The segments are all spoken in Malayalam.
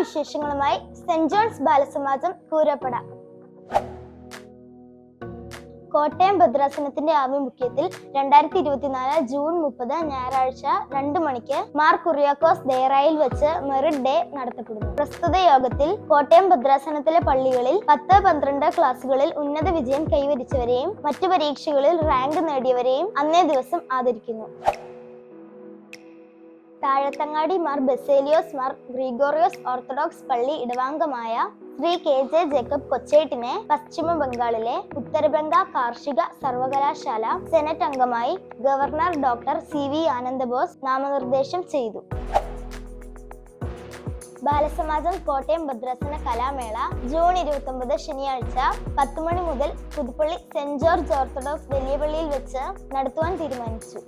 വിശേഷങ്ങളുമായി സെന്റ് ജോൺസ് ബാലസമാജം കൂരപ്പട. കോട്ടയം ഭദ്രാസനത്തിന്റെ ആഭിമുഖ്യത്തിൽ 2024 ജൂൺ 30 ഞായറാഴ്ച 2 മണിക്ക് മാർ കുര്യാക്കോസ് ദേറായിൽ വെച്ച് മെറിറ്റ് ഡേ നടത്തപ്പെടുന്നു. പ്രസ്തുത യോഗത്തിൽ കോട്ടയം ഭദ്രാസനത്തിലെ പള്ളികളിൽ 10-12 ക്ലാസുകളിൽ ഉന്നത വിജയം കൈവരിച്ചവരെയും മറ്റു പരീക്ഷകളിൽ റാങ്ക് നേടിയവരെയും അന്നേ ദിവസം ആദരിക്കുന്നു. താഴത്തങ്ങാടി മാർ ബസേലിയോസ് മാർ ഗ്രിഗോറിയോസ് ഓർത്തഡോക്സ് പള്ളി ഇടവാംഗമായ ശ്രീ KJ ജേക്കബ് കൊച്ചേട്ടിനെ പശ്ചിമ ബംഗാളിലെ ഉത്തരബംഗ കാർഷിക സർവകലാശാല സെനറ്റ് അംഗമായി ഗവർണർ ഡോക്ടർ CV ആനന്ദബോസ് നാമനിർദ്ദേശം ചെയ്തു. ബാലസമാജം കോട്ടയം ഭദ്രാസന കലാമേള ജൂൺ 29 ശനിയാഴ്ച 10 മണി മുതൽ പുതുപ്പള്ളി സെന്റ് ജോർജ് ഓർത്തഡോക്സ് വലിയ പള്ളിയിൽ വെച്ച് നടത്തുവാൻ തീരുമാനിച്ചു.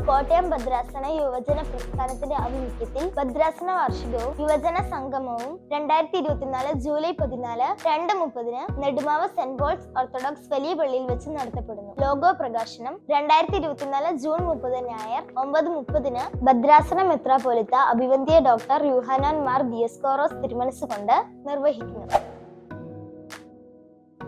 കോട്ടയം ഭദ്രാസന യുവജന പ്രസ്ഥാനത്തിന്റെ ആഭിമുഖ്യത്തിൽ ഭദ്രാസന വാർഷികവും യുവജന സംഗമവും 2024 ജൂലൈ 14 2:30 നെടുമാവ് സെന്റ് പോൾസ് ഓർത്തഡോക്സ് വലിയ പള്ളിയിൽ വെച്ച് നടത്തപ്പെടുന്നു. ലോഗോ പ്രകാശനം 2024 ജൂൺ 30 ഞായർ 9:30 ഭദ്രാസന മെത്രാപ്പോലിത്ത അഭിവന്ദ്യ ഡോക്ടർ യൂഹാനാൻ മാർ ദിയസ്കോറോസ് തിരുമനസ്സുകൊണ്ട് നിർവഹിക്കുന്നു.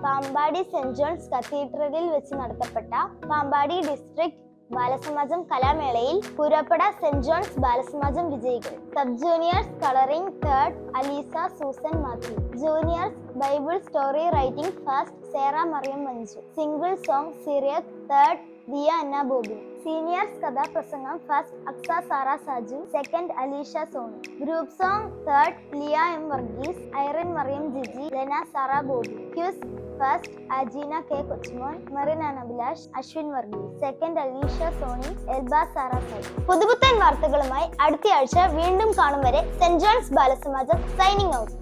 പാമ്പാടി സെന്റ് ജോൺസ് കത്തീഡ്രലിൽ വെച്ച് നടത്തപ്പെട്ട പാമ്പാടി ഡിസ്ട്രിക്ട് ബാലസമാജം കലാമേളയിൽ കൂരപ്പട സെന്റ് ജോൺസ് ബാലസമാജം വിജയികൾ. Sub juniors colouring 3rd Aleesa Susan Mathew. Juniors Bible story writing 1st Sera Mariam Manju. Single song Syriac 3rd Diya Anna Bobby. Seniors കഥാപ്രസംഗം 1st Aksa Sara Saju. 2nd Aleesha Soni. Group song 3rd Liya M Varghese, Irene Mariam Jiji, Lena Sara Bobby. Quiz 1st Ajeena K Kochumon, Merin Abhilash, Aswin Varghese. 2nd Aleesha Soni, Elba Sara Saju. പുതുപുത്തൻ വാർത്തകളുമായി അടുത്തയാഴ്ച വീണ്ടും കാണും വരെ സെന്റ് ജോൺസ് ബാലസമാജം സൈനിങ് ഔട്ട്.